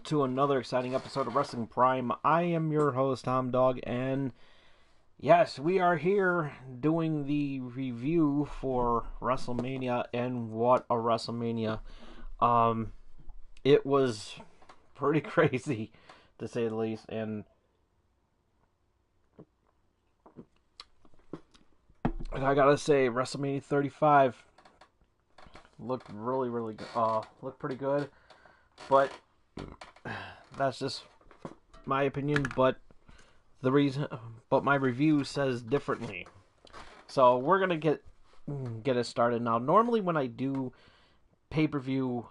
To another exciting episode of Wrestling Prime. I am your host, Tom Dog, and yes, we are here doing the review for WrestleMania, and what a WrestleMania. Um, it was pretty crazy, to say the least, and I gotta say, WrestleMania 35 looked really good. Looked pretty good, but that's just my opinion. The reason, but my review says differently. So we're gonna get it started now. Normally, when I do pay per view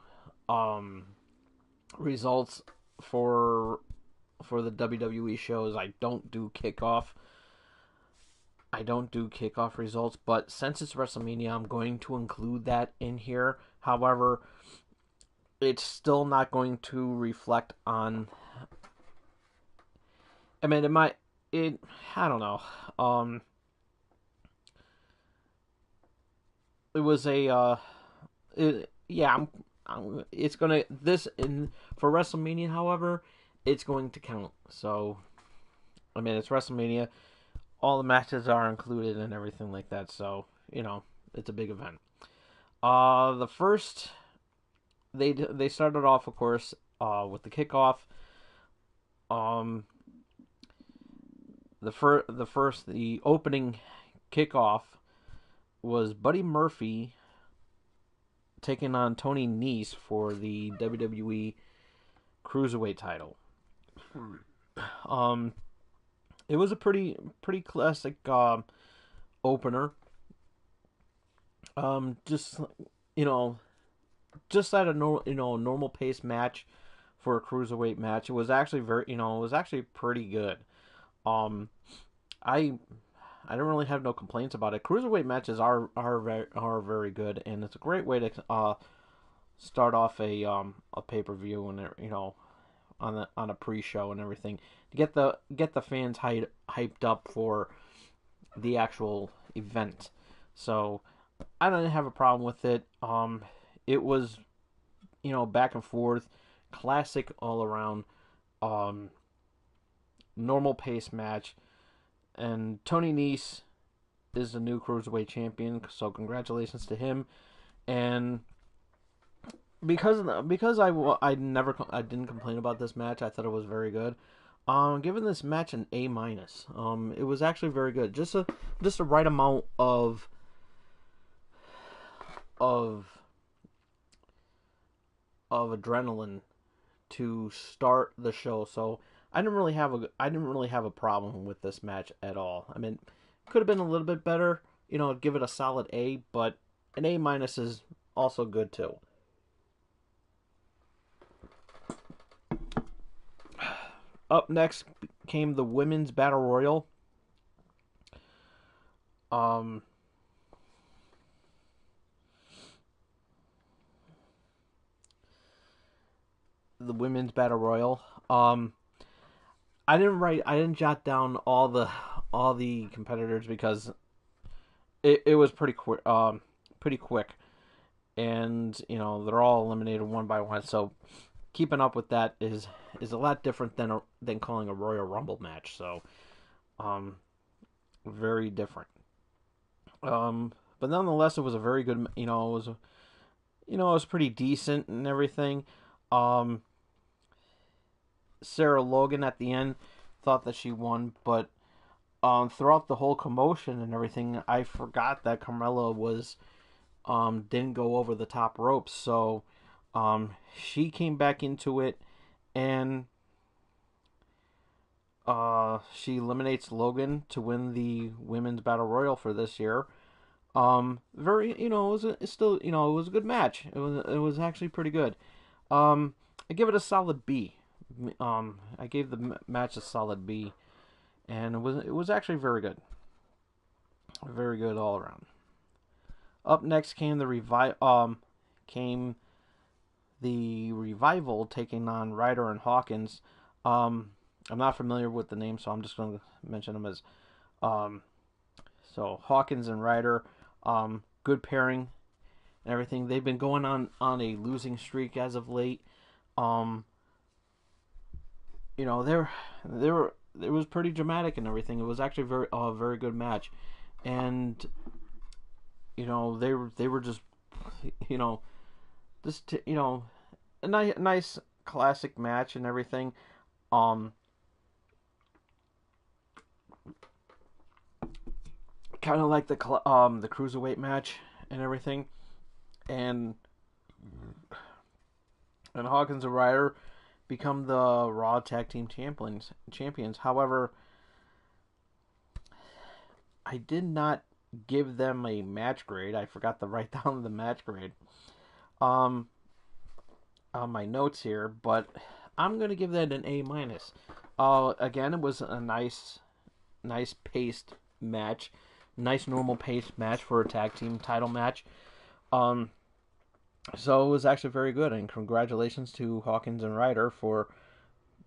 results for the WWE shows, I don't do kickoff. I don't do kickoff results, but since it's WrestleMania, I'm going to include that in here. However, it's still not going to reflect on. I mean, it might. It. I don't know. It was a. Yeah. It's gonna this in for WrestleMania. However, it's going to count. So, I mean, it's WrestleMania. All the matches are included and everything like that. So, it's a big event. The first they started off, of course, with the kickoff. Um, the opening kickoff was Buddy Murphy taking on Tony Nese for the WWE Cruiserweight title. Um, it was a pretty classic opener. Just you know, just at a normal pace match for a cruiserweight match. It was actually it was actually pretty good. Um, I I don't really have no complaints about it. Cruiserweight matches are very good, and it's a great way to start off a pay per view and on a pre show and everything to get the fans hyped up for the actual event. So I don't have a problem with it. It was back and forth, classic all around, um, normal pace match, and Tony Nese is the new cruiserweight champion. So congratulations to him. And because I didn't complain about this match, I thought it was very good. Giving this match an A minus. It was actually very good. Just the right amount of of adrenaline to start the show. So I didn't really have a problem with this match at all. I mean, could have been a little bit better. Give it a solid A, but an A minus is also good too. Up next came the women's battle royal. Um, the women's battle royal. I didn't jot down all the competitors because it was pretty quick. Pretty quick, and they're all eliminated one by one. So keeping up with that is a lot different than calling a Royal Rumble match. So um, very different. But nonetheless, it was a very good. It was pretty decent and everything. Um, Sarah Logan at the end thought that she won, but throughout the whole commotion and everything, I forgot that Carmella didn't go over the top ropes, so she came back into it, and she eliminates Logan to win the women's battle royal for this year. Very it's still it was a good match. It was actually pretty good. I give it a solid B. I gave the match a solid B, and it was actually very good all around. Up next came the revival taking on Ryder and Hawkins. I'm not familiar with the name, so I'm just going to mention them as um, so Hawkins and Ryder. Good pairing and everything. They've been going on a losing streak as of late. Um, they were it was pretty dramatic and everything. It was actually very good match, and they were just you know a nice classic match and everything. Um, kind of like the cruiserweight match and everything, and Hawkins and Ryder become the Raw Tag Team Champions. However, I did not give them a match grade. I forgot to write down the match grade um, on my notes here, but I'm gonna give that an A minus. Again, it was a nice paced match, nice normal paced match for a tag team title match. Um, so it was actually very good, and congratulations to Hawkins and Ryder for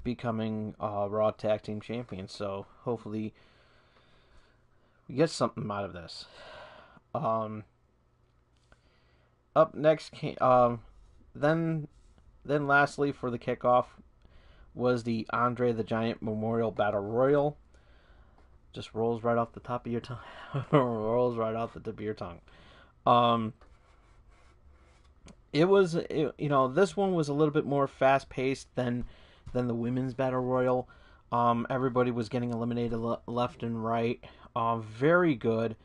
becoming Raw Tag Team Champions. So hopefully we get something out of this. Um, Up next, then lastly for the kickoff was the Andre the Giant Memorial Battle Royal. Just rolls right off the top of your tongue. Rolls right off the tip of your tongue. Um, this one was a little bit more fast paced than the women's battle royal. Everybody was getting eliminated left and right. Very good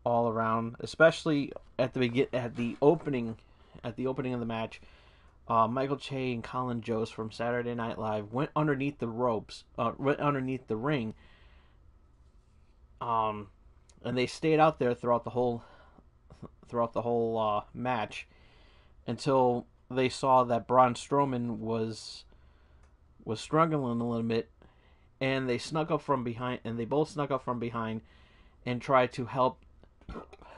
all around, especially at the opening of the match. Michael Che and Colin Jost from Saturday Night Live went underneath the ropes, went underneath the ring, and they stayed out there throughout the whole match until they saw that Braun Strowman was struggling a little bit, and they snuck up from behind, and they both snuck up from behind and tried to help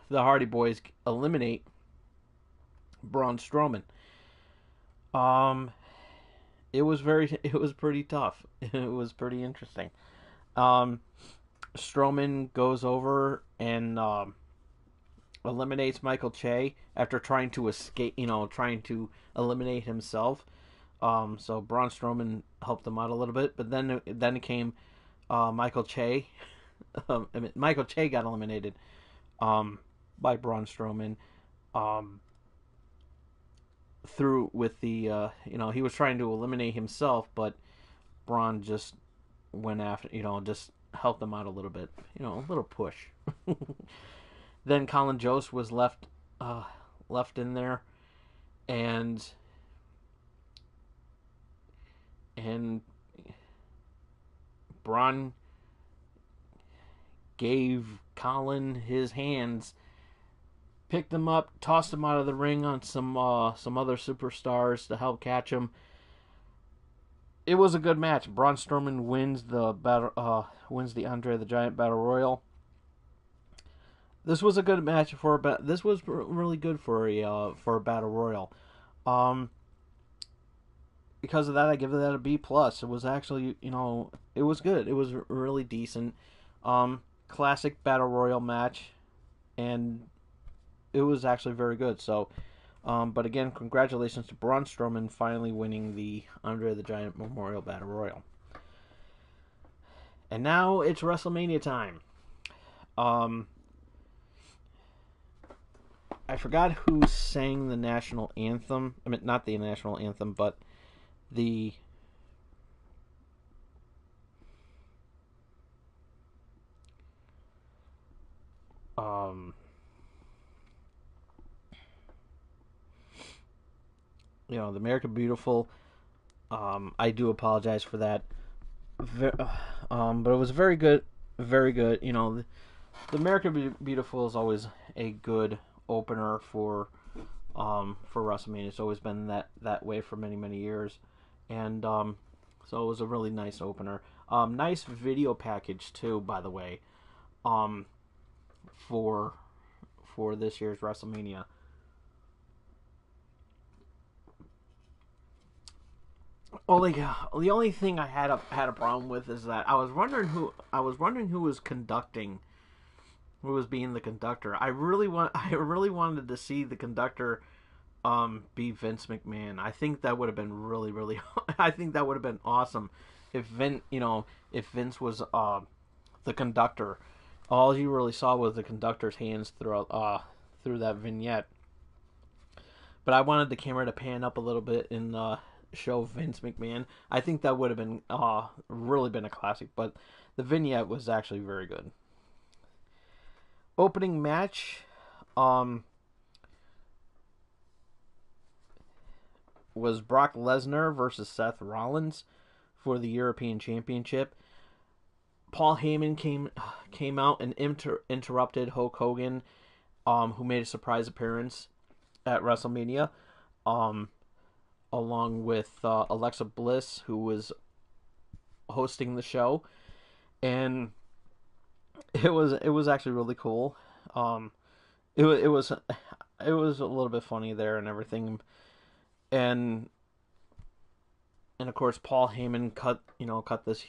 the Hardy Boys eliminate Braun Strowman. Um, it was pretty tough. It was pretty interesting. Um, Strowman goes over and eliminates Michael Che after trying to escape, trying to eliminate himself. So Braun Strowman helped him out a little bit, but then it came Michael Che. Michael Che got eliminated by Braun Strowman. Through with the he was trying to eliminate himself, but Braun just went after, just helped him out a little bit, a little push. Then Colin Jost was left in there, and Braun gave Colin his hands, picked him up, tossed him out of the ring on some other superstars to help catch him. It was a good match. Braun Strowman wins the Andre the Giant Battle Royal. This was a good match this was really good for a battle royal. Because of that, I give that a B plus. It was actually, it was good. It was really decent. Classic battle royal match, and it was actually very good. So, but again, congratulations to Braun Strowman finally winning the Andre the Giant Memorial Battle Royal. And now it's WrestleMania time. I forgot who sang the national anthem. I mean, not the national anthem, but the the American Beautiful. I do apologize for that. But it was very good, very good. The American Beautiful is always a good opener for WrestleMania. It's always been that way for many years, and so it was a really nice opener. Nice video package too, by the way, for this year's WrestleMania. The only thing I had a problem with is that I was wondering who was conducting, who was being the conductor. I really wanted to see the conductor be Vince McMahon. I think that would have been really I think that would have been awesome if Vince was the conductor, all you really saw was the conductor's hands through that vignette. But I wanted the camera to pan up a little bit and show Vince McMahon. I think that would have been really been a classic. But the vignette was actually very good. Opening match, was Brock Lesnar versus Seth Rollins for the European Championship. Paul Heyman came out and interrupted Hulk Hogan, who made a surprise appearance at Wrestle Mania, along with Alexa Bliss, who was hosting the show, and it was actually really cool. It was a little bit funny there and everything, and of course Paul Heyman cut this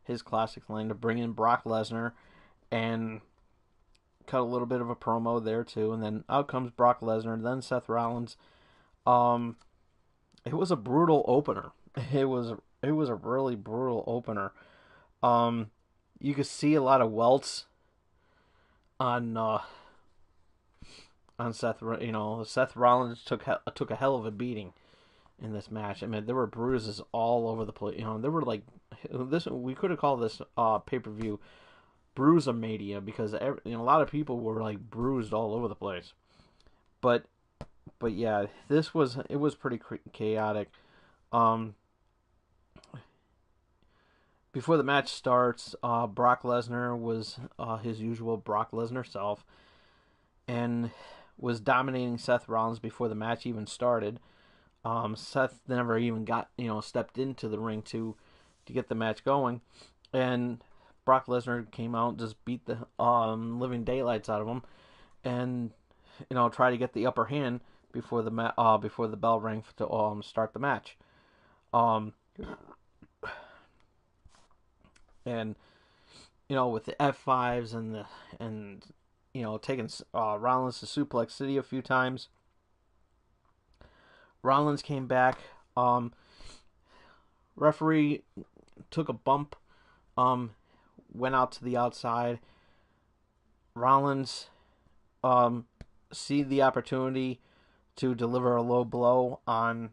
his classic line to bring in Brock Lesnar, and cut a little bit of a promo there too, and then out comes Brock Lesnar, and then Seth Rollins. It was a brutal opener. It was a really brutal opener. You could see a lot of welts on Seth. Seth Rollins took a hell of a beating in this match. I mean, there were bruises all over the place. There were like this. We could have called this pay-per-view Bruisamania, because a lot of people were like bruised all over the place. But yeah, it was pretty chaotic. Before the match starts, Brock Lesnar was his usual Brock Lesnar self, and was dominating Seth Rollins before the match even started. Seth never even stepped into the ring to get the match going, and Brock Lesnar came out and just beat the living daylights out of him, and try to get the upper hand before the bell rang to start the match. And with the F5s and taking Rollins to Suplex City a few times. Rollins came back. Referee took a bump. Went out to the outside. Rollins see the opportunity to deliver a low blow on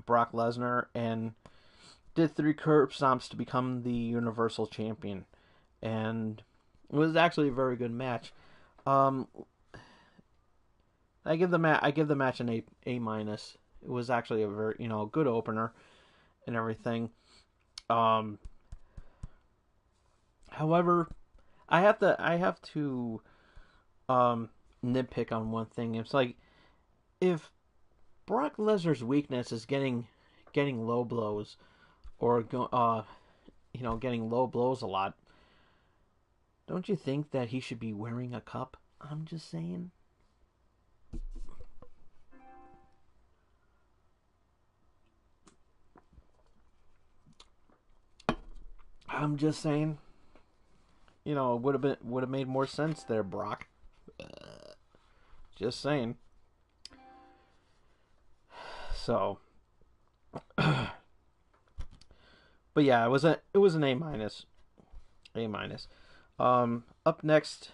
Brock Lesnar, and did 3 curb stomps to become the Universal Champion. And it was actually a very good match. I give the match an A minus. It was actually a very good opener and everything. However, I have to nitpick on one thing. It's like, if Brock Lesnar's weakness is getting low blows, or getting low blows a lot, don't you think that he should be wearing a cup? I'm just saying. It would have made more sense there, Brock. Just saying. So, but yeah, it was an A minus. A minus. Up next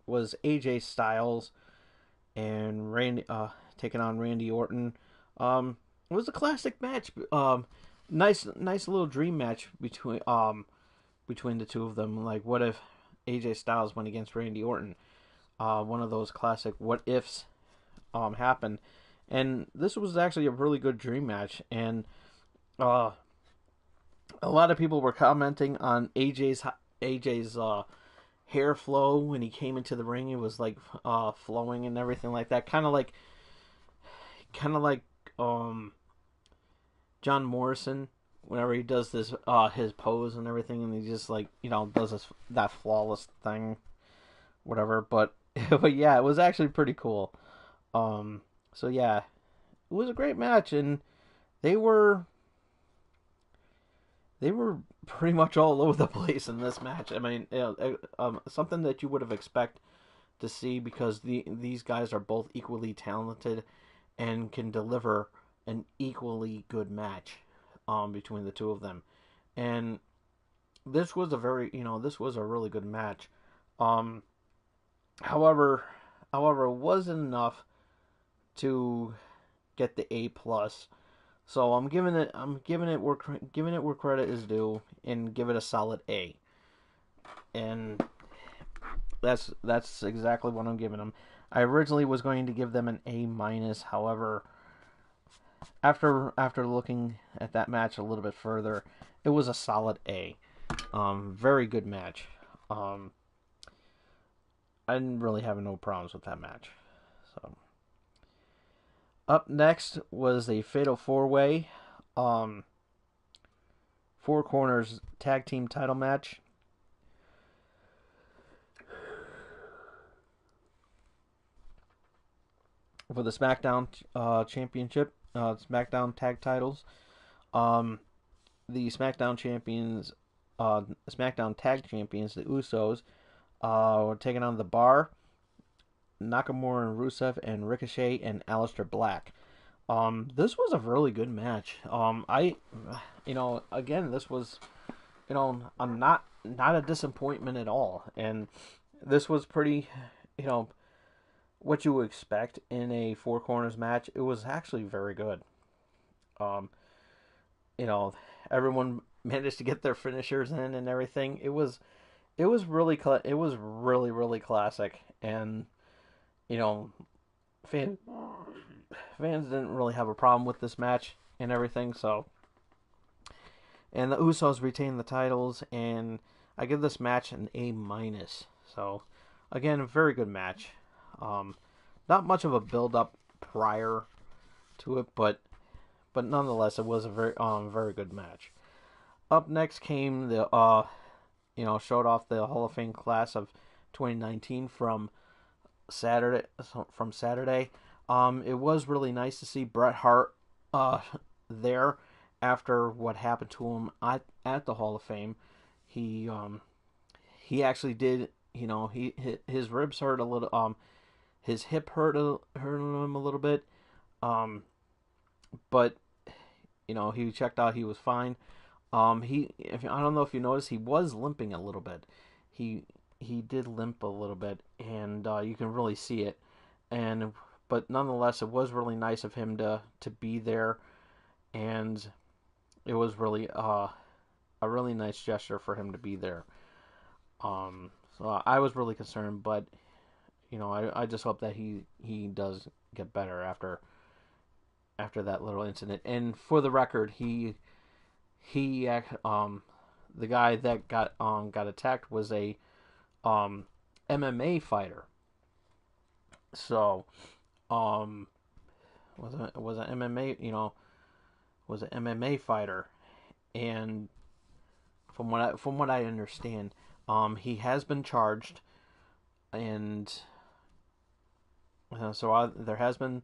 was AJ Styles and Randy taking on Randy Orton. It was a classic match. Nice little dream match between the two of them. Like, what if AJ Styles went against Randy Orton? One of those classic what ifs happened. And this was actually a really good dream match. And a lot of people were commenting on AJ's hair flow when he came into the ring. It was like flowing and everything like that. Kind of like John Morrison, whenever he does this his pose and everything, and he just does that flawless thing, whatever. But yeah, it was actually pretty cool. So yeah, it was a great match, and they were pretty much all over the place in this match. I mean, something that you would have expected to see, because these guys are both equally talented and can deliver an equally good match. between the two of them, and this was a this was a really good match. Um, however, it wasn't enough to get the A+. So giving it where credit is due and give it a solid A. And that's exactly what I'm giving them. I originally was going to give them an A-. However, after looking at that match a little bit further, it was a solid A. Very good match. I didn't really have no problems with that match. So up next was a Fatal 4-Way, Four Corners Tag Team Title match. For the SmackDown Championship, SmackDown Tag Titles. The SmackDown Champions, SmackDown Tag Champions, the Usos, were taking on the Bar, Nakamura and Rusev, and Ricochet and Aleister Black. This was a really good match. Again, this was, I'm not a disappointment at all, and this was pretty, what you would expect in a Four Corners match. It was actually very good. Um, Everyone managed to get their finishers in and everything. It was really classic, and you know, fan, fans didn't really have a problem with this match and everything. So, and the Usos retained the titles, and I give this match an A-. So, again, a very good match. Not much of a build up prior to it, but nonetheless, it was a very good match. Up next came the showed off the Hall of Fame class of 2019 from Saturday. It was really nice to see Bret Hart there after what happened to him at the Hall of Fame. He actually did, his ribs hurt a little, his hip hurt him a little bit, but he checked out, he was fine. I don't know if you noticed, he was limping a little bit. He did limp a little bit, and you can really see it. But nonetheless, it was really nice of him to be there, and it was really a really nice gesture for him to be there. So I was really concerned, but I just hope that he does get better after that little incident. And for the record, the guy that got attacked was a MMA fighter. So was an MMA was an MMA fighter, and from what I understand, he has been charged, and there has been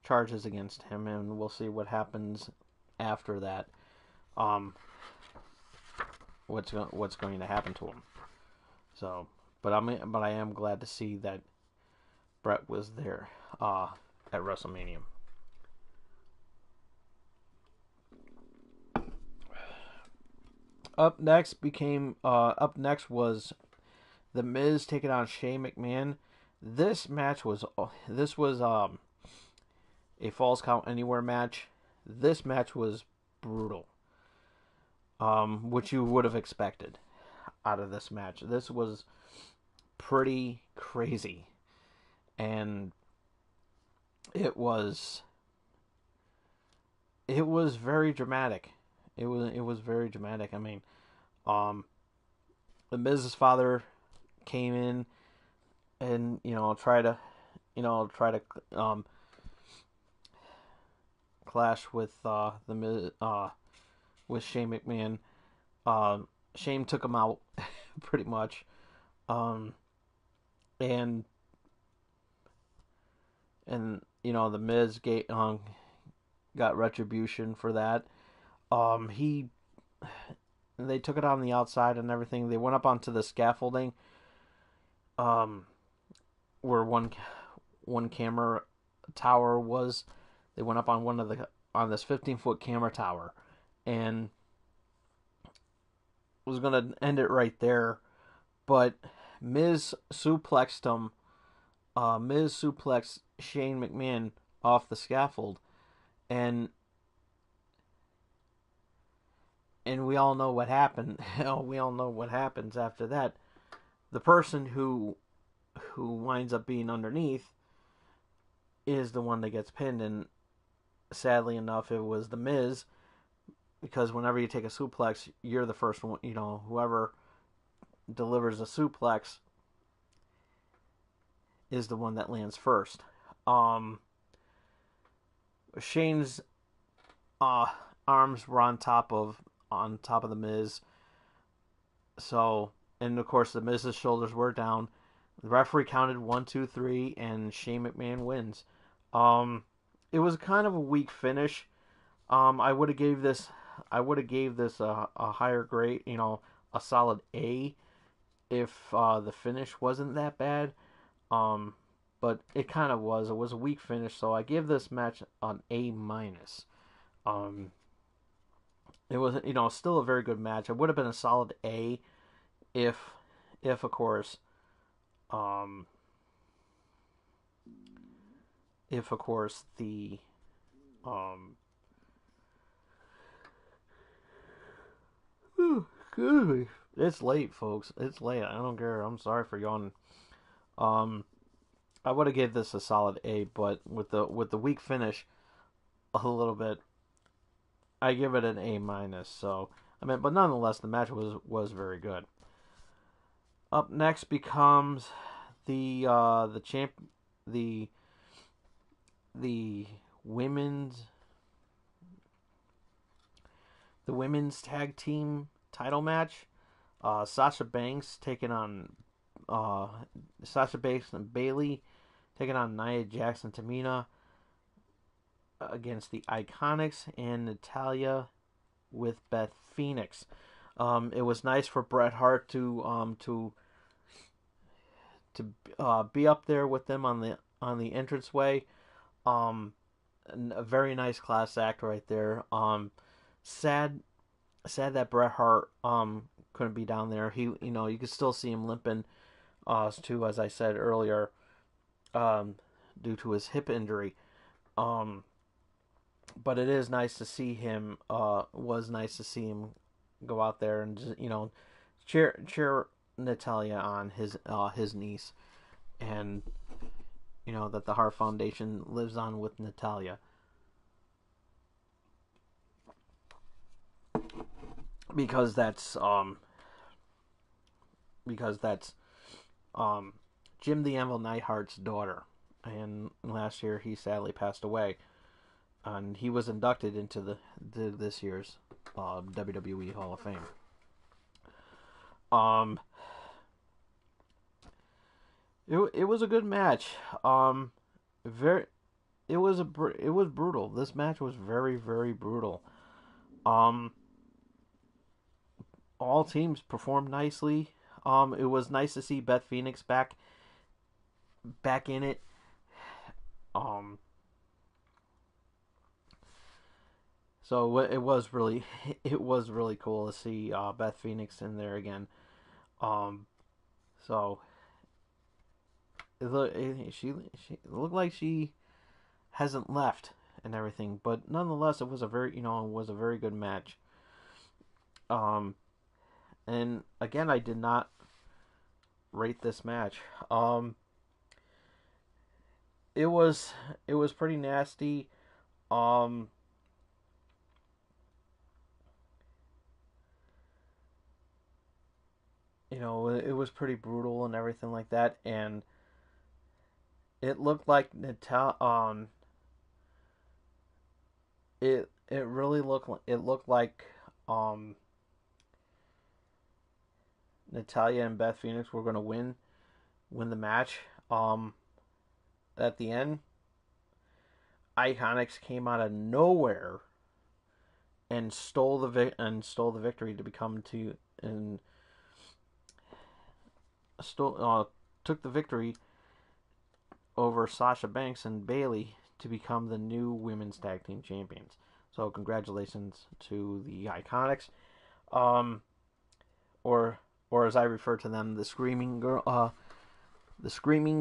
charges against him, and we'll see what happens after that. What's going to happen to him? So, but I am glad to see that Bret was there at WrestleMania. Up next was The Miz taking on Shane McMahon. This was a Falls Count Anywhere match. This match was brutal, which you would have expected out of this match. This was pretty crazy, and it was very dramatic. It was very dramatic. I mean, the Miz's father came in and try to clash with the Miz, with Shane McMahon. Shane took him out pretty much, and the Miz got retribution for that. They took it on the outside and everything. They went up onto the scaffolding, where one camera tower was. They went up on on this 15-foot camera tower, and was gonna end it right there, but Miz suplexed him. Miz suplexed Shane McMahon off the scaffold, and we all know what happened. We all know what happens after that. The person who winds up being underneath is the one that gets pinned, and sadly enough, it was the Miz, because whenever you take a suplex, you're the first one. Whoever delivers a suplex is the one that lands first. Um, Shane's uh, arms were on top of the Miz, so, and of course the Miz's shoulders were down. The referee counted 1, 2, 3, and Shane McMahon wins. Um, it was kind of a weak finish. I would have gave this a higher grade, a solid A, if the finish wasn't that bad. Um, but it kind of was. It was a weak finish, so I give this match an A minus. Um, it was still a very good match. It would have been a solid A if of course um if of course the um excuse me. It's late, folks. It's late. I don't care. I'm sorry for yawning. Um, I would have gave this a solid A, but with the weak finish, a little bit, I give it an A minus. So I mean, but nonetheless, the match was very good. Up next becomes the champ the the women's tag team title match. Sasha Banks taking on uh, Sasha Banks and Bailey taking on Nia Jax and Tamina against the Iconics and Natalia with Beth Phoenix. It was nice for Bret Hart to be up there with them on the entranceway. Um, a very nice class act right there. Sad that Bret Hart couldn't be down there. He you could still see him limping too, as I said earlier, um, due to his hip injury. Um, but it is nice to see him. Was nice to see him go out there and just, cheer Natalia on his niece, and that the Hart Foundation lives on with Natalia, because that's um Jim the Anvil Neidhart's daughter, and last year he sadly passed away, and he was inducted into this year's WWE Hall of Fame. Um, it was a good match. Very it was brutal. This match was very, very brutal. Um, all teams performed nicely. It was nice to see Beth Phoenix back in it. Um, so it was really cool to see Beth Phoenix in there again. Um, so she looked like she hasn't left and everything, but nonetheless, it was a very good match. Um, and again, I did not rate this match. It was pretty nasty. Um, it was pretty brutal and everything like that, and it looked like it really looked like um Natalia and Beth Phoenix were going to win the match. At the end, Iconics came out of nowhere and stole the victory to become to and stole took the victory over Sasha Banks and Bailey to become the new women's tag team champions. So congratulations to the Iconics, um, or as I refer to them, the Screaming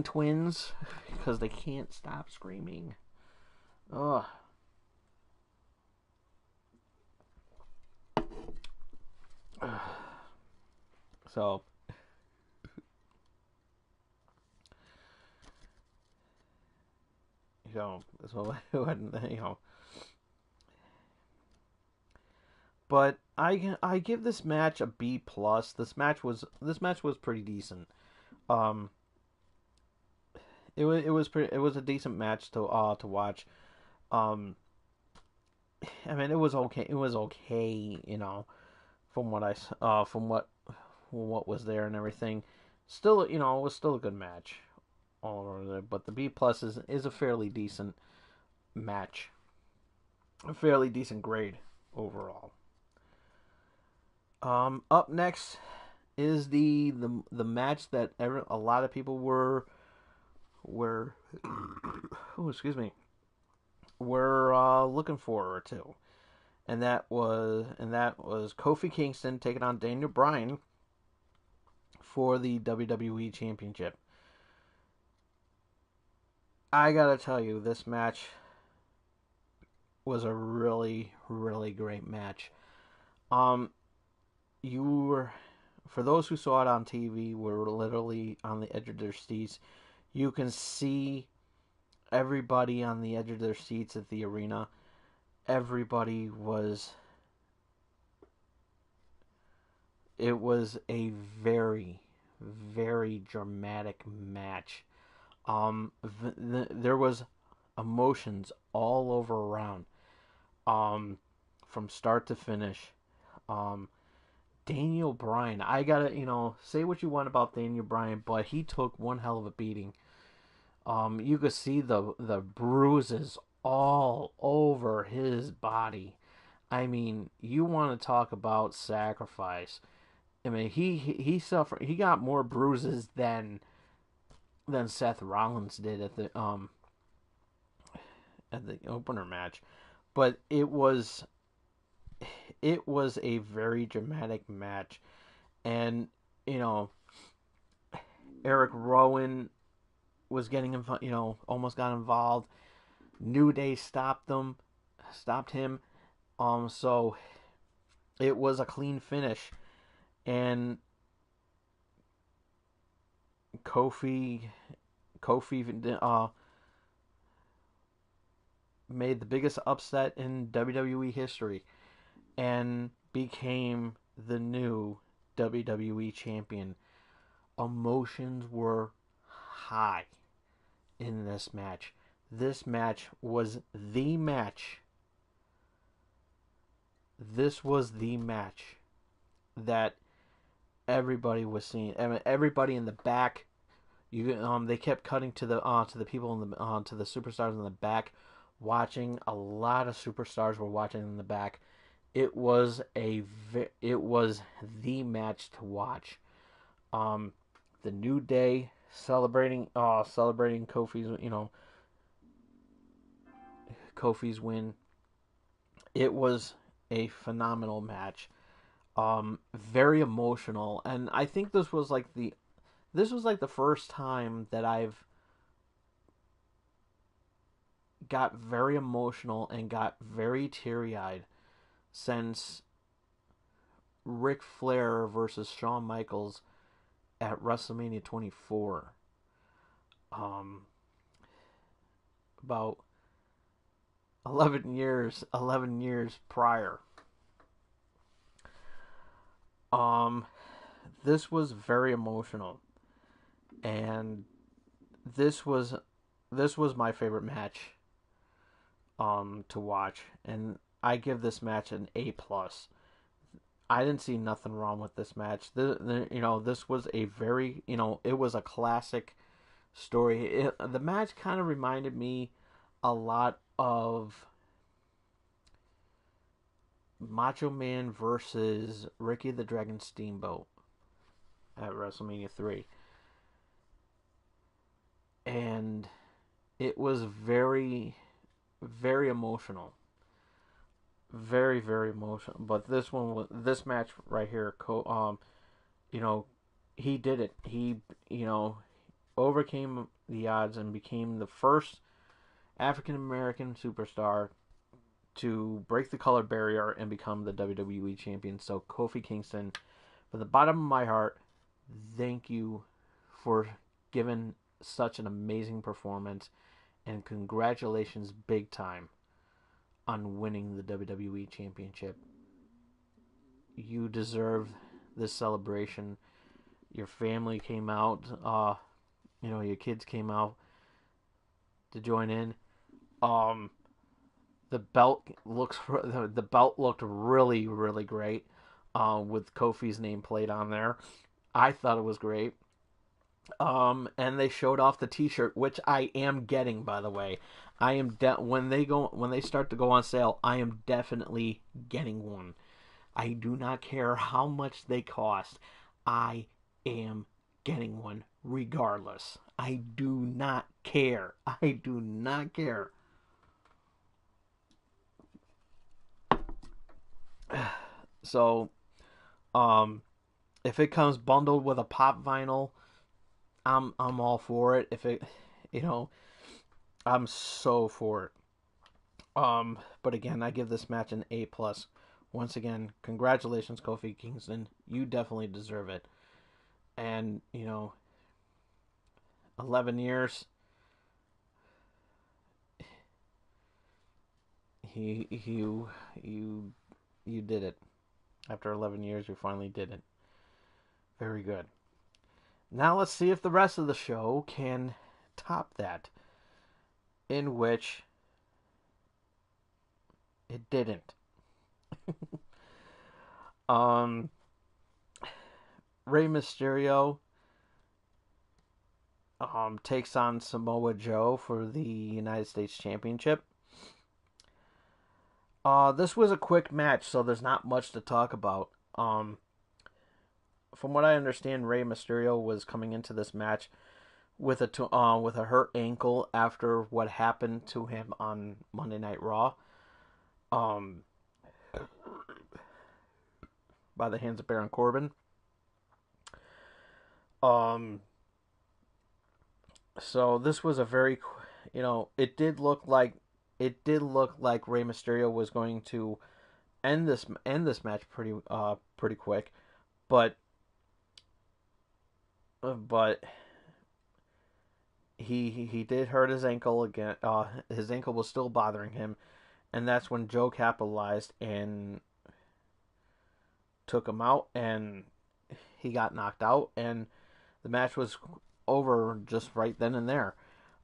Twins, because they can't stop screaming. Ugh. So, you know, so you know, but I give this match a B plus. This match was pretty decent. Um, it was a decent match to watch. Um, I mean, it was okay. It was okay, you know, from what was there and everything. Still, you know, it was still a good match all over there. But the B plus is a fairly decent match, a fairly decent grade overall. Up next is the match that a lot of people were oh, excuse me, were looking forward to, and that was Kofi Kingston taking on Daniel Bryan for the WWE Championship. I gotta tell you, this match was a really great match. Um, you were, for those who saw it on TV, were literally on the edge of their seats. You can see everybody on the edge of their seats at the arena. Everybody was. It was a very dramatic match. There was emotions all over around. From start to finish. Um, Daniel Bryan, I gotta, you know, say what you want about Daniel Bryan, but he took one hell of a beating. You could see the bruises all over his body. I mean, you want to talk about sacrifice. I mean, he suffered. He got more bruises than Seth Rollins did at the opener match, but it was a very dramatic match, and you know, Eric Rowan was getting involved, you know, almost got involved. New Day stopped him. So it was a clean finish, and Kofi Kofi made the biggest upset in WWE history and became the new WWE champion. Emotions were high in this match. This match was the match. This was the match that everybody was seeing. I mean, everybody in the back. They kept cutting to the people in the to the superstars in the back, watching. A lot of superstars were watching in the back. It was it was the match to watch. Um, the New Day celebrating Kofi's win. It was a phenomenal match. Very emotional, and I think this was like the first time that I've got very emotional and got very teary eyed since Ric Flair versus Shawn Michaels at WrestleMania 24. Um, about 11 years prior. Um, this was very emotional, and this was this was my favorite match to watch, and I give this match an A plus. I didn't see nothing wrong with this match. This was a very, it was a classic story. The match kind of reminded me a lot of Macho Man versus Ricky the Dragon Steamboat at WrestleMania 3. And it was very, very emotional. very very emotional. But this match right here, you know, he did it. He you know overcame the odds and became the first African American superstar to break the color barrier and become the WWE champion. So Kofi Kingston, from the bottom of my heart, thank you for giving such an amazing performance, and congratulations big time on winning the WWE championship. You deserve this celebration. Your family came out, your kids came out to join in. Um, the belt looked really really great, with Kofi's name plate on there. I thought it was great. And they showed off the T-shirt, which I am getting, by the way. When they start to go on sale, I am definitely getting one. I do not care how much they cost. I am getting one regardless. I do not care. I do not care. So, um, if it comes bundled with a pop vinyl, I'm all for it. If it, you know, I'm so for it. But again, I give this match an A plus. Once again, congratulations, Kofi Kingston. You definitely deserve it. And 11 years. You you did it. After 11 years, you finally did it. Very good. Now let's see if the rest of the show can top that. In which it didn't. um, Rey Mysterio takes on Samoa Joe for the United States Championship. This was a quick match, so there's not much to talk about. From what I understand, Rey Mysterio was coming into this match with a hurt ankle after what happened to him on Monday Night Raw, um, by the hands of Baron Corbin. Um, so this was a very, it did look like Rey Mysterio was going to end this match pretty quick, but but he did hurt his ankle again. His ankle was still bothering him, and that's when Joe capitalized and took him out, and he got knocked out, and the match was over just right then and there.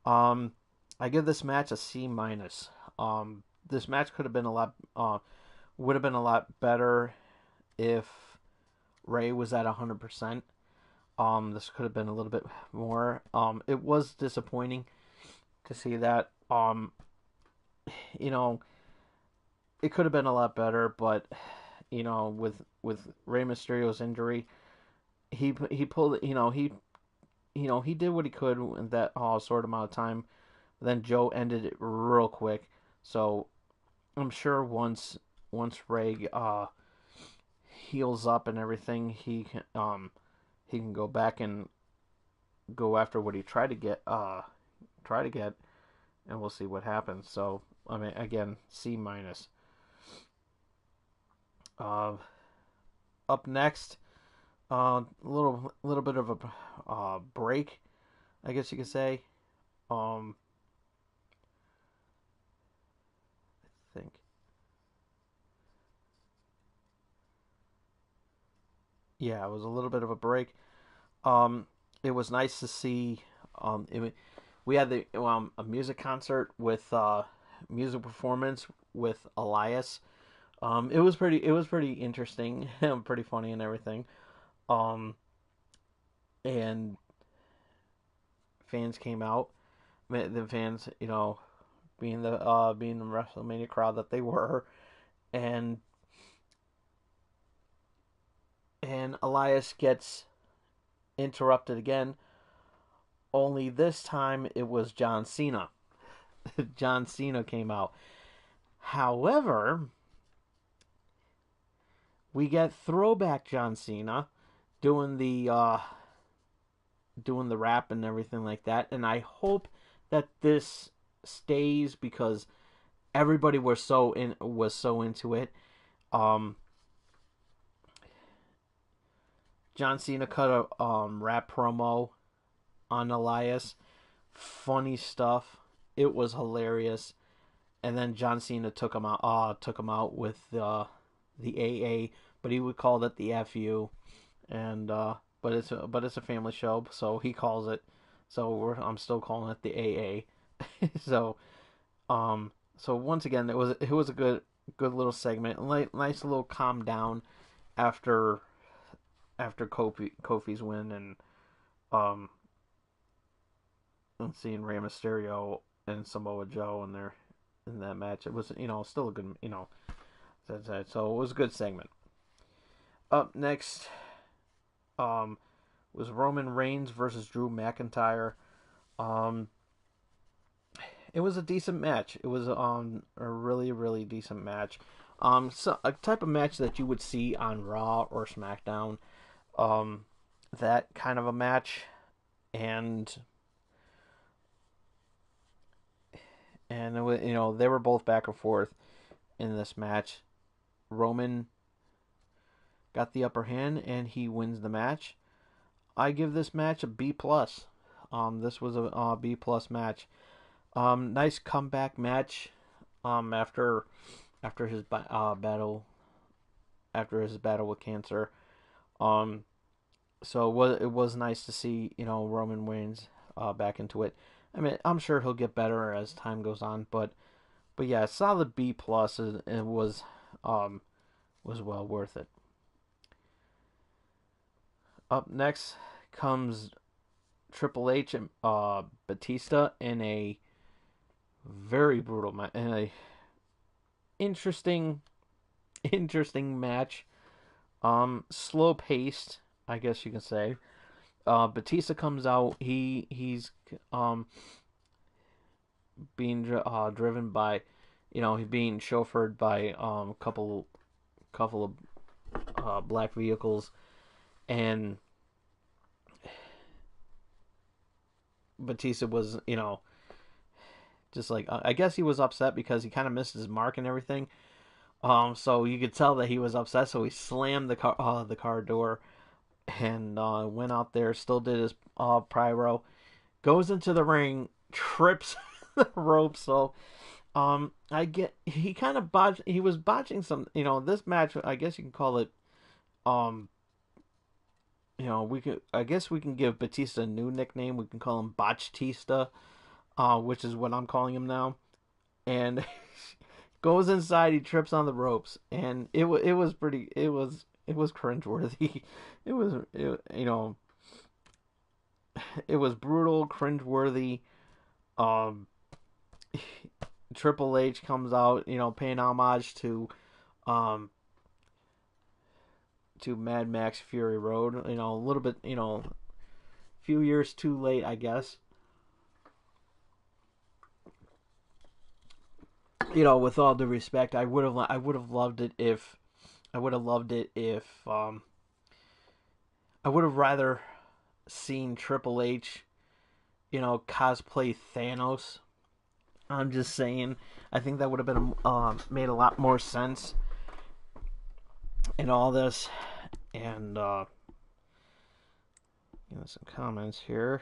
Um, I give this match a C minus. This match could have been would have been a lot better if Ray was at 100%. This could have been a little bit more. It was disappointing to see that. You know, it could have been a lot better, but with Rey Mysterio's injury, he pulled. He did what he could in that short amount of time. Then Joe ended it real quick. So I'm sure once Ray heals up and everything, he can go back and go after what he tried to get, and we'll see what happens. So I mean, again, C minus. Uh, Up next, little bit of a break, I guess you could say. Um, I think, yeah, it was a little bit of a break. Um, it was nice to see. We had a music concert with music performance with Elias. It was pretty interesting, pretty funny and everything. Um, and fans came out. The fans, being the WrestleMania crowd that they were, and Elias gets interrupted again. Only this time it was John Cena. John Cena came out. However, we get throwback John Cena doing the rap and everything like that, and I hope that this stays because everybody was so into it. Um, John Cena cut a rap promo on Elias. Funny stuff. It was hilarious. And then John Cena took him out with the AA, but he would call it the FU. And but it's a family show, so he calls it. So I'm still calling it the AA. so so once again, it was a good little segment, nice little calm down after Kofi's win um and seeing Rey Mysterio and Samoa Joe in that match. It was still a good so it was a good segment. Up next um was Roman Reigns versus Drew McIntyre. Um it was a decent match. It was a really really decent match. So a type of match that you would see on Raw or SmackDown. Um that kind of a match, and it was, they were both back and forth in this match. Roman got the upper hand and he wins the match. I give this match a B plus. This was a B plus match. Nice comeback match. After his battle with cancer. Um, so it was nice to see Roman Reigns back into it. I mean, I'm sure he'll get better as time goes on, but yeah, solid B plus. It was well worth it. Up next comes Triple H and Batista in a very brutal match, in a interesting interesting match. Slow paced, I guess you can say. Batista comes out. He's being driven by, he's being chauffeured by couple of black vehicles, and Batista was just like, I guess he was upset because he kind of missed his mark and everything. So you could tell that he was upset. So he slammed the car door and went out there. Still did his pyro. Goes into the ring, trips the rope. So I get he kind of botched. He was botching some. This match. I guess you can call it. We could. I guess we can give Batista a new nickname. We can call him Botchtista, which is what I'm calling him now. And goes inside. He trips on the ropes, and it was pretty. It was cringeworthy. It was brutal, cringeworthy. Um, Triple H comes out, paying homage to Mad Max Fury Road. A little bit, few years too late, I guess. With all due respect, I would have loved it if I would have loved it if I would have rather seen Triple H, cosplay Thanos. I'm just saying. I think that would have been made a lot more sense in all this. And some comments here.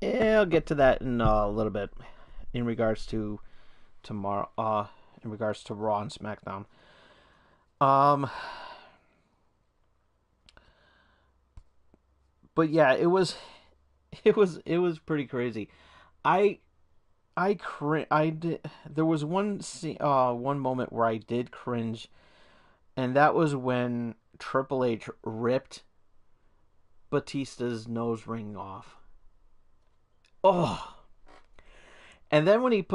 Yeah, I'll get to that in a little bit in regards to tomorrow. In regards to Raw and SmackDown. Um, but yeah, it was pretty crazy. I I did. There was one moment where I did cringe, and that was when Triple H ripped Batista's nose ring off. Oh, and then when he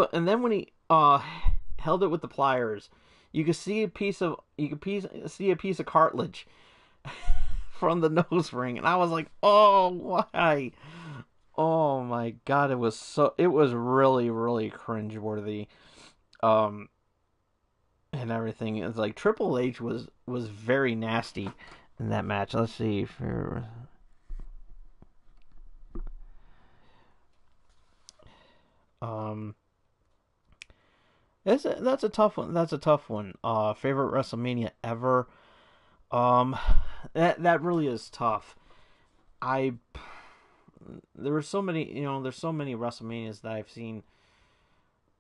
held it with the pliers, You could see see a piece of cartilage from the nose ring, and I was like, oh, why? Oh my god, it was really really cringeworthy. Um, and everything. It's like Triple H was very nasty in that match. Let's see if um that's a tough one. That's a tough one. Favorite WrestleMania ever. Um, that really is tough. I there were so many, there's so many WrestleManias that I've seen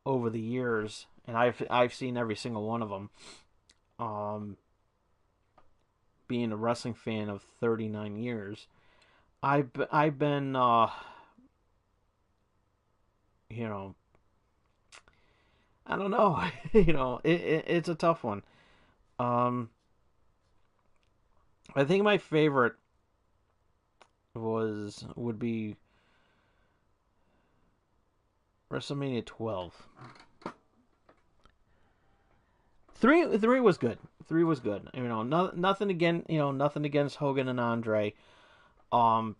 over the years, and I've seen every single one of them. Um, being a wrestling fan of 39 years, I've been you know, I don't know. It's a tough one. Um, I think my favorite would be WrestleMania 12. Three was good. Three was good. Nothing again. Nothing against Hogan and Andre. Um,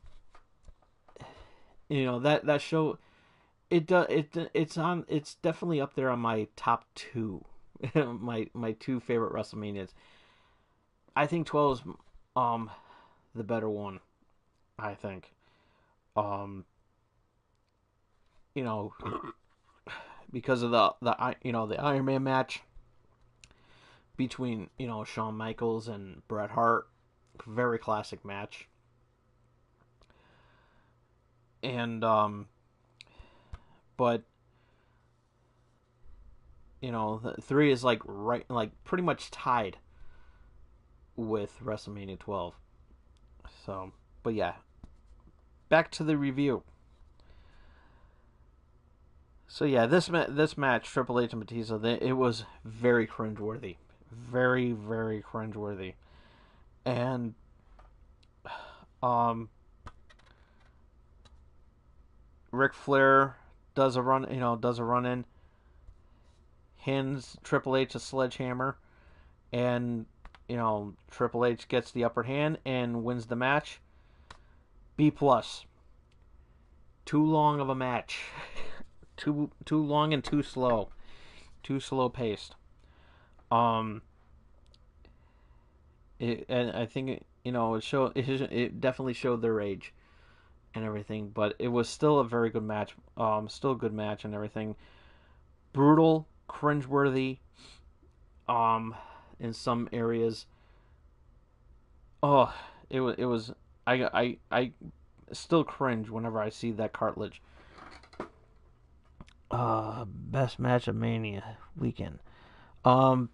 that show. It's definitely up there on my top two, my two favorite WrestleManias. I think 12 is the better one. I think. Um, you know, because of the Iron Man match between Shawn Michaels and Bret Hart, very classic match. And but the three is like pretty much tied with WrestleMania 12. So, but yeah, back to the review. So yeah, this match, Triple H and Batista, it was very cringeworthy, very very cringeworthy, and um, Ric Flair does a run in, hands Triple H a sledgehammer, and Triple H gets the upper hand and wins the match. B plus. Too long of a match. Too long and too slow. Too slow paced. Um, and I think it definitely showed their age and everything, but it was still a very good match. Still a good match and everything. Brutal, cringeworthy. In some areas. Oh, it was. I still cringe whenever I see that cartilage. Best match of Mania weekend. Um,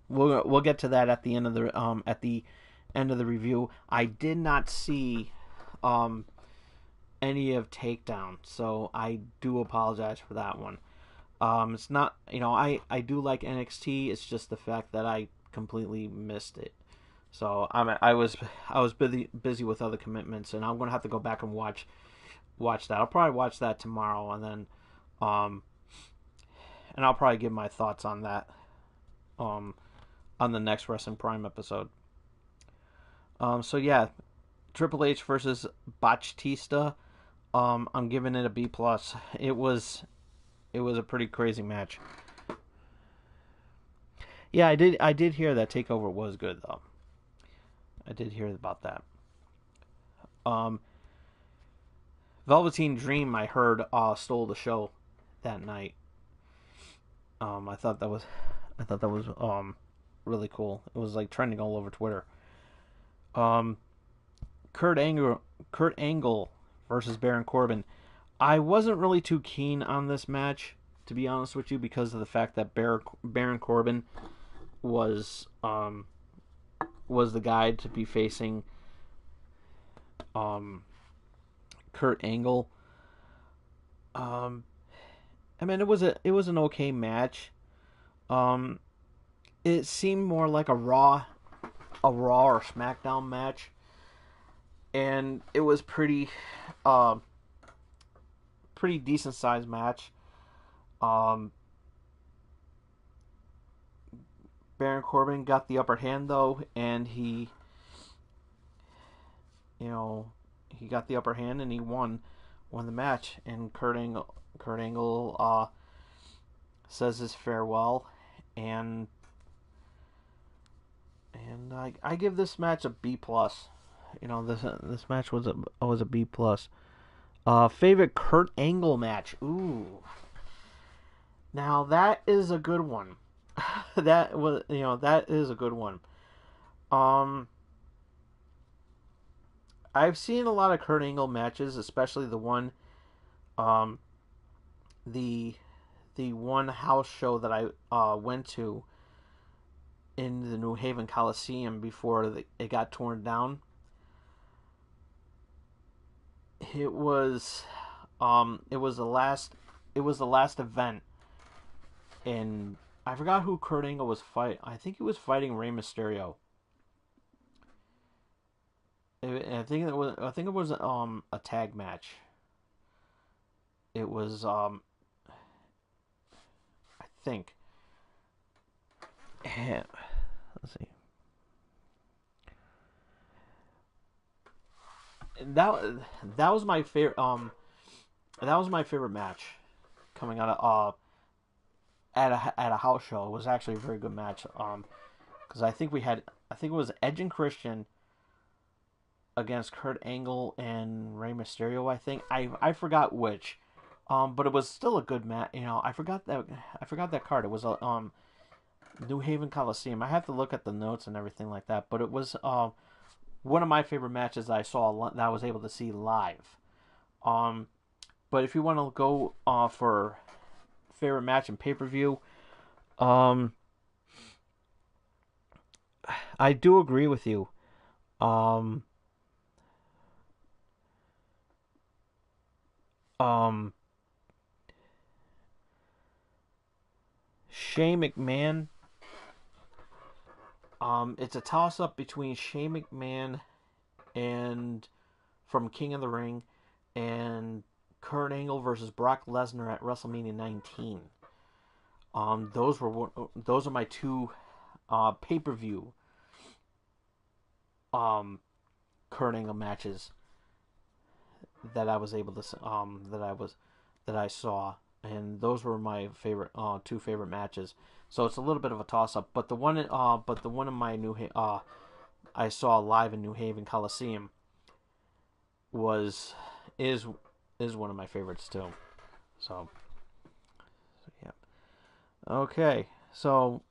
we'll get to that at the end of the review. I did not see um any of Takedown, so I do apologize for that one. It's not, I do like NXT. It's just the fact that I completely missed it. So I was busy with other commitments, and I'm gonna have to go back and watch that. I'll probably watch that tomorrow, and then um and I'll probably give my thoughts on that um on the next Wrestling Prime episode. So yeah, Triple H versus Batista. I'm giving it a B plus. It was a pretty crazy match. Yeah, I did hear that Takeover was good though. I did hear about that. Um, Velveteen Dream, I heard, stole the show that night. Um, I thought that was, I thought that was really cool. It was like trending all over Twitter. Um, Kurt Angle versus Baron Corbin. I wasn't really too keen on this match, to be honest with you, because of the fact that Baron Corbin was was the guy to be facing um, Kurt Angle. Um, I mean, it was an okay match. Um, it seemed more like a Raw or SmackDown match, and it was uh, pretty decent sized match. Um, Baron Corbin got the upper hand though, and you know, he got the upper hand and he won the match. And Kurt Angle says his farewell, and I give this match a B plus. This match was a B plus. Favorite Kurt Angle match? Ooh, now that is a good one. That is a good one. Um, I've seen a lot of Kurt Angle matches, especially um, the the one house show that I went to in the New Haven Coliseum before it got torn down. It was it was the last event, and I forgot who Kurt Angle was fight. I think he was fighting Rey Mysterio. I think it was a tag match. It was I think let's see. That that was my favorite that was my favorite match coming out of at a house show. It was actually a very good match. Because I think it was Edge and Christian against Kurt Angle and Rey Mysterio. I forgot which. But it was still a good match. I forgot that card. It was a New Haven Coliseum. I have to look at the notes and everything like that. But it was one of my favorite matches that I was able to see live. Um, but if you want to go for favorite match and pay per view, um, I do agree with you. Um, um, Shane McMahon. It's a toss up between Shane McMahon and from King of the Ring and Kurt Angle versus Brock Lesnar at WrestleMania 19. Those are my two pay per view um Kurt Angle matches that I was able to that I saw, and those were my favorite two favorite matches. So it's a little bit of a toss up, but the one in my I saw live in New Haven Coliseum was is is one of my favorites too. So yeah. Okay. So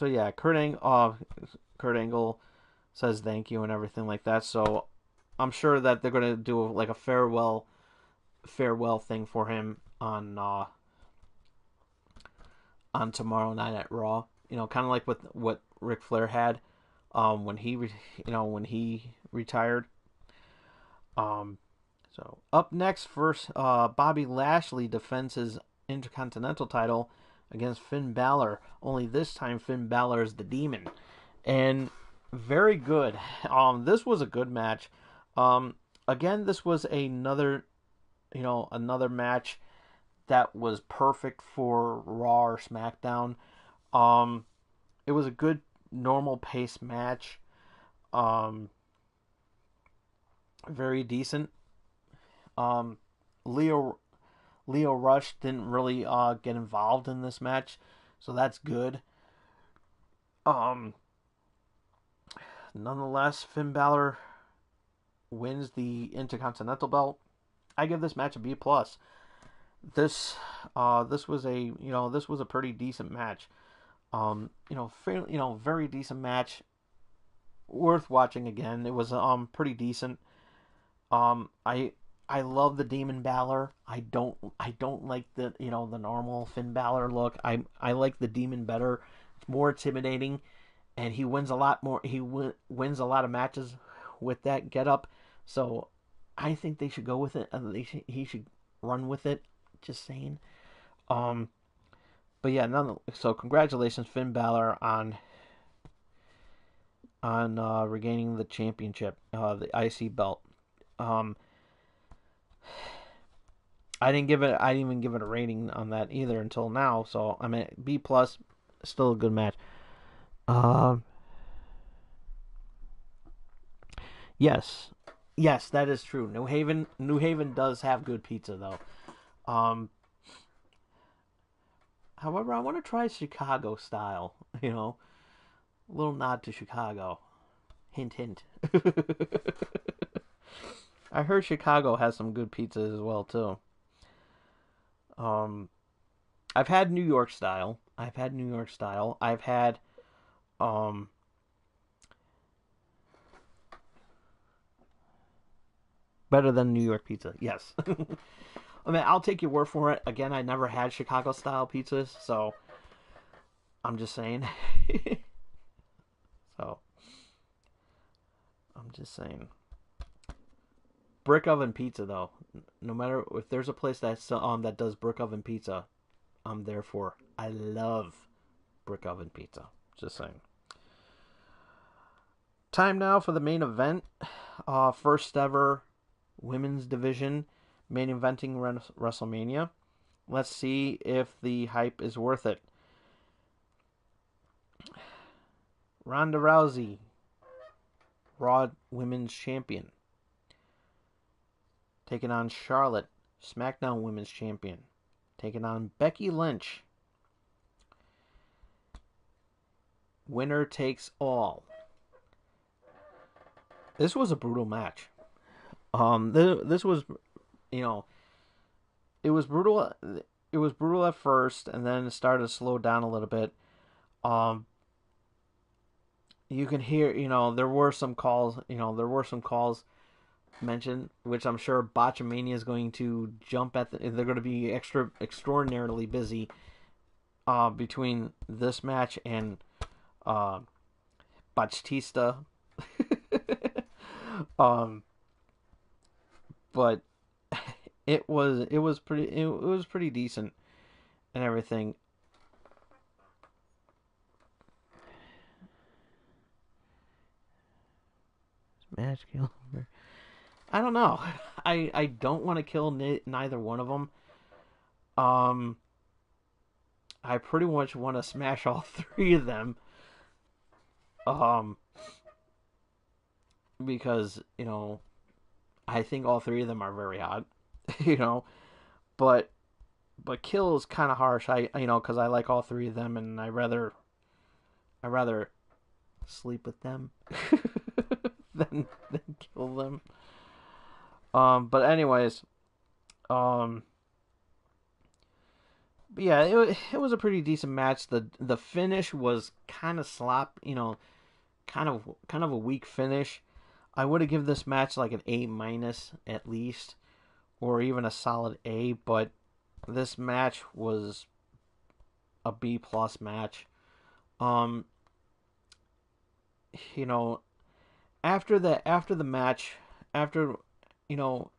yeah, Kurt Angle says thank you and everything like that. So I'm sure that they're gonna do like a farewell thing for him on tomorrow night at Raw. Kind of like what Ric Flair had when he retired. Um, so up next, first, Bobby Lashley defends his Intercontinental title against Finn Balor. Only this time, Finn Balor is the Demon, and very good. This was a good match. Again, this was another match that was perfect for Raw or SmackDown. Um, it was a good normal pace match. Um, very decent. Um, Leo Leo Rush didn't really get involved in this match, so that's good. Um, Nonetheless, Finn Balor wins the Intercontinental belt. I give this match a B plus. This was a pretty decent match. Very decent match, worth watching again. It was pretty decent. I love the Demon Balor. I don't like the normal Finn Balor look. I like the Demon better. It's more intimidating, and he wins a lot more. Wins a lot of matches with that getup. So I think they should go with it. He should run with it. Just saying. Um, but yeah, so congratulations, Finn Balor, on regaining the championship, the IC belt. Um, I didn't even give it a rating on that either until now. So I'm at B plus. Still a good match. Um, yes, yes, that is true. New Haven does have good pizza though. Um, However, I want to try Chicago style. You know, a little nod to Chicago. Hint, hint. I heard Chicago has some good pizzas as well too. Um, I've had New York style. I've had New York style. I've had um better than New York pizza. Yes. I mean, I'll take your word for it. Again, I never had Chicago style pizzas, so I'm just saying. So I'm just saying. Brick oven pizza though. No matter if there's a place that does brick oven pizza, I'm there for. I love brick oven pizza. Just saying. Time now for the main event. First ever women's division main eventing WrestleMania. Let's see if the hype is worth it. Ronda Rousey, Raw Women's Champion, taking on Charlotte, SmackDown Women's Champion, taking on Becky Lynch. Winner takes all. This was a brutal match. This was, you know, it was brutal. It was brutal at first, and then it started to slow down a little bit. Um, you can hear, there were some calls. Mentioned, which I'm sure Botchamania is going to jump at. They're going to be extraordinarily busy between this match and Batista. um, but it was pretty decent and everything. Match kill. I don't know. I don't want to kill neither one of them. Um, I pretty much want to smash all three of them. Um, because I think all three of them are very hot. you know, but kill is kind of harsh. Because I like all three of them, and I rather sleep with them than kill them. But anyways, um, but yeah, it was a pretty decent match. The finish was kind of kind of a weak finish. I would have given this match like an A minus at least, or even a solid A. But this match was a B plus match. Um, you know, after the match, after you know,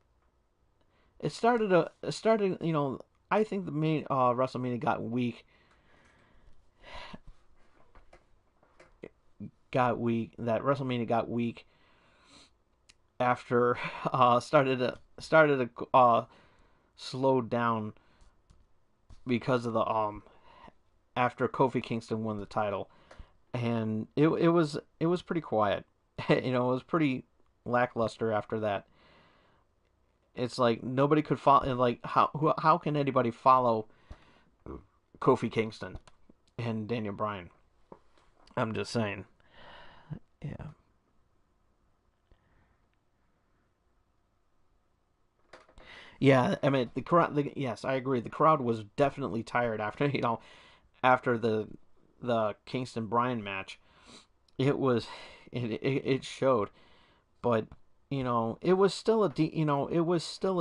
it started. I think the main WrestleMania That WrestleMania got weak after started to slow down because of the after Kofi Kingston won the title, and it was pretty quiet. It was pretty lackluster after that. It's like nobody could follow. Like how can anybody follow Kofi Kingston and Daniel Bryan? I'm just saying. Yeah. Yeah, I mean the crowd. Yes, I agree. The crowd was definitely tired after after the Kingston Bryan match. It was it showed, but it was still a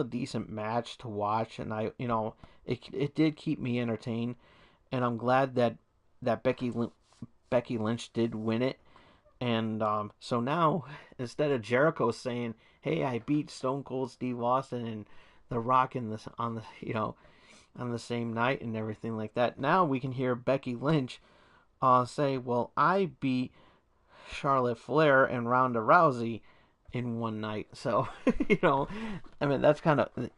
decent match to watch, and it did keep me entertained, and I'm glad that Becky Lynch did win it, and so now instead of Jericho saying, "Hey, I beat Stone Cold Steve Austin and The Rock in this on the same night and everything like that," now we can hear Becky Lynch say, "Well, I beat Charlotte Flair and Ronda Rousey in one night." So, I mean, that's kind of.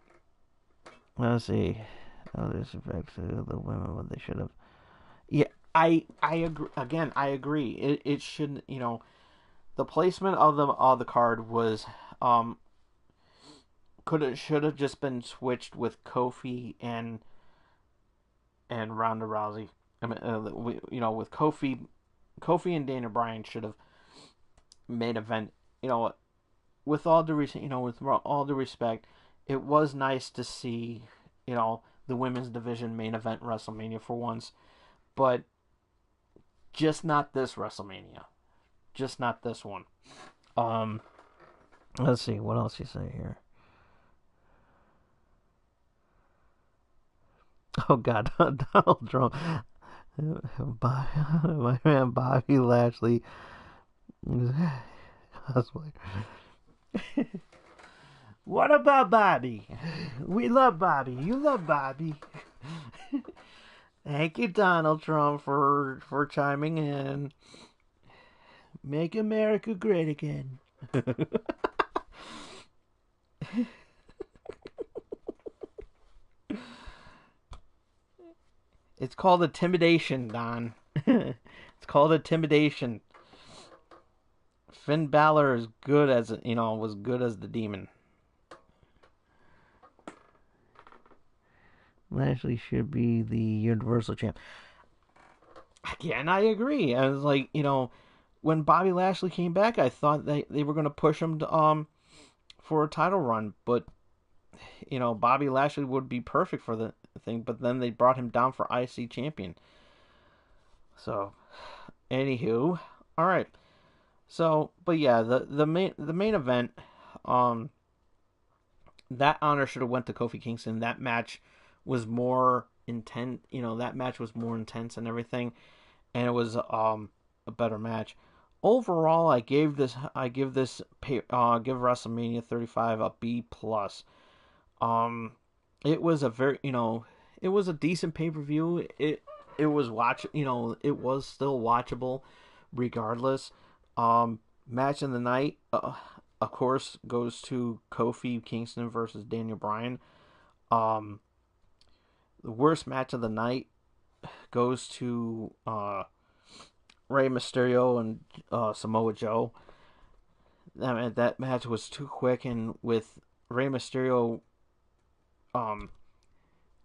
Let's see. Oh, this affects the women what they should have. Yeah, I agree. Again, I agree. It shouldn't. The placement of the card was could have should have just been switched with Kofi and Ronda Rousey. I mean, with Kofi and Daniel Bryan should have main event. With all due with all due respect, it was nice to see the women's division main event WrestleMania for once, but just not this WrestleMania. Just not this one. Um, let's see what else you say here. Oh God, Donald Trump, my man Bobby Lashley. What about Bobby? We love Bobby. You love Bobby. Thank you, Donald Trump, for chiming in. Make America great again. It's called intimidation, Don. It's called intimidation. Finn Balor is good as was good as the demon. Lashley should be the Universal Champ. Again, I agree. I was like, when Bobby Lashley came back, I thought they were going to push him to, for a title run, but Bobby Lashley would be perfect for the thing. But then they brought him down for IC champion. So, anywho, all right. So, but yeah, the main event, that honor should have went to Kofi Kingston. That match was more intense. That match was more intense and everything, and it was a better match. Overall, give WrestleMania 35 a B plus. It was a very it was a decent pay per view. It was it was still watchable, regardless. Match of the night, of course, goes to Kofi Kingston versus Daniel Bryan. The worst match of the night goes to Rey Mysterio and Samoa Joe. That match was too quick, and with Rey Mysterio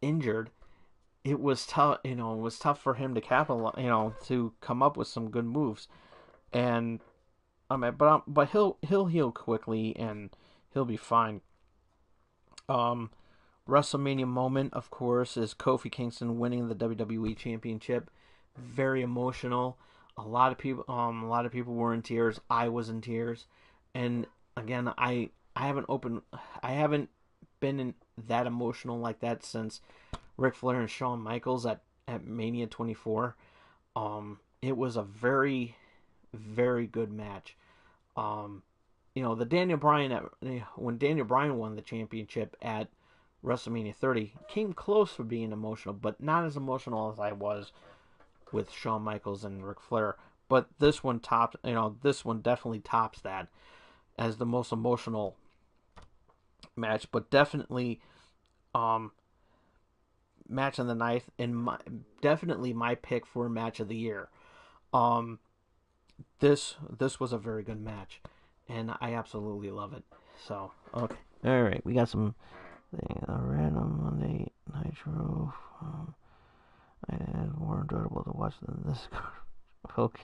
injured, it was tough. It was tough for him to capitalize. To come up with some good moves, and but he'll heal quickly and he'll be fine. WrestleMania moment, of course, is Kofi Kingston winning the WWE Championship. Very emotional. A lot of people were in tears. I was in tears, and again, I haven't been that emotional like that since Ric Flair and Shawn Michaels at Mania 24. It was a very, very good match. The Daniel Bryan when Daniel Bryan won the championship at WrestleMania 30 came close for being emotional, but not as emotional as I was with Shawn Michaels and Ric Flair. But this one this one definitely tops that as the most emotional match. But definitely, match of the night and definitely my pick for match of the year. This was a very good match, and I absolutely love it. So okay, all right, we got some random Monday Nitro. I had more enjoyable to watch than this. Okay.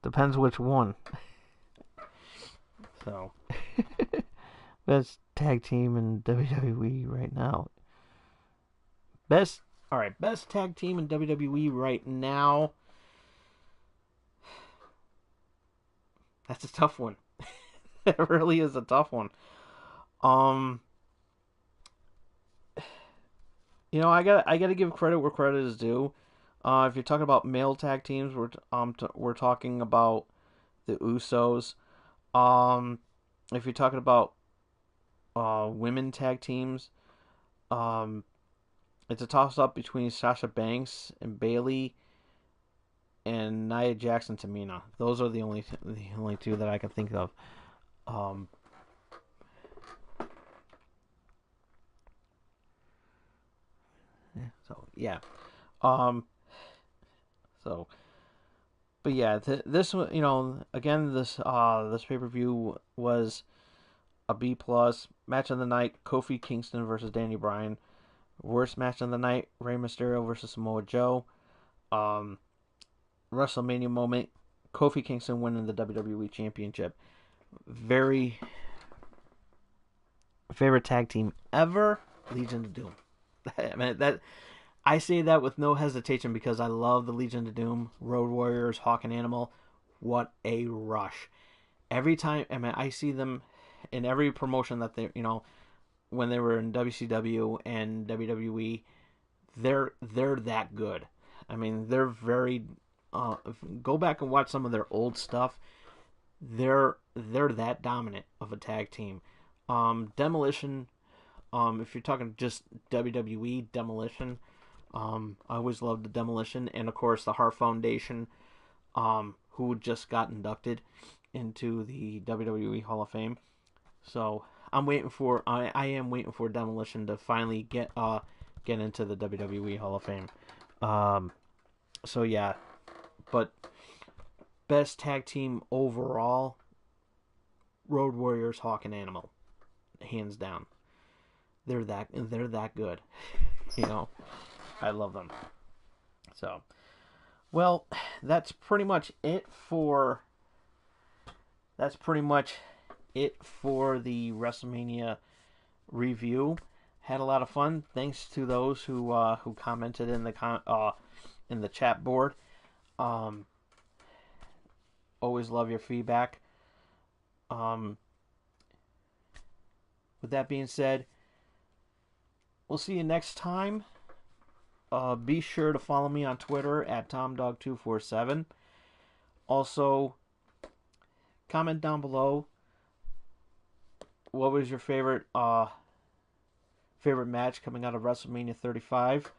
Depends which one. So, best tag team in WWE right now. Best tag team in WWE right now. That's a tough one. It really is a tough one. I got to give credit where credit is due. If you're talking about male tag teams, we're talking about the Usos. If you're talking about women tag teams, it's a toss up between Sasha Banks and Bayley and Nia Jackson Tamina. Those are the only two that I can think of. So yeah. Um. So, but yeah, this one, again, this pay per view was a B plus. Match of the night: Kofi Kingston versus Danny Bryan. Worst match of the night: Rey Mysterio versus Samoa Joe. Um, WrestleMania moment: Kofi Kingston winning the WWE Championship. Very favorite tag team ever: Legion of Doom. I mean, that I say that with no hesitation because I love the Legion of Doom, Road Warriors, Hawk and Animal. What a rush! Every time, I mean, I see them in every promotion that they, when they were in WCW and WWE, they're that good. I mean, they're very. Go back and watch some of their old stuff. They're that dominant of a tag team. Demolition. If you're talking just WWE Demolition, I always loved the Demolition, and of course the Hart Foundation, who just got inducted into the WWE Hall of Fame. So I am waiting for Demolition to finally get into the WWE Hall of Fame. Um, so yeah, but best tag team overall, Road Warriors, Hawk and Animal, hands down. They're that good. you know, I love them. So, well, that's pretty much it for the WrestleMania review. Had a lot of fun. Thanks to those who commented in the chat board. Um, Always love your feedback. Um, with that being said, we'll see you next time. Be sure to follow me on Twitter at TomDog247. Also, comment down below what was your favorite match coming out of WrestleMania 35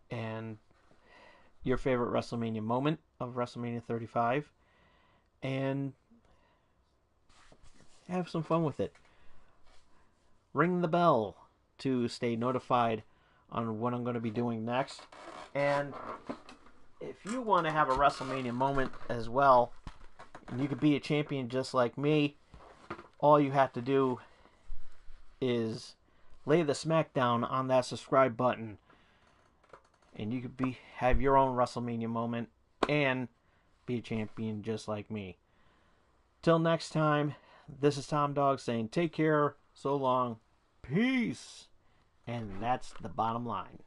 and your favorite WrestleMania moment of WrestleMania 35, and have some fun with it. Ring the bell to stay notified on what I'm going to be doing next. And if you want to have a WrestleMania moment as well, and you could be a champion just like me, all you have to do is lay the smackdown on that subscribe button, and you could have your own WrestleMania moment and be a champion just like me. Till next time, this is Tom Dog saying take care, so long, peace, and that's the bottom line.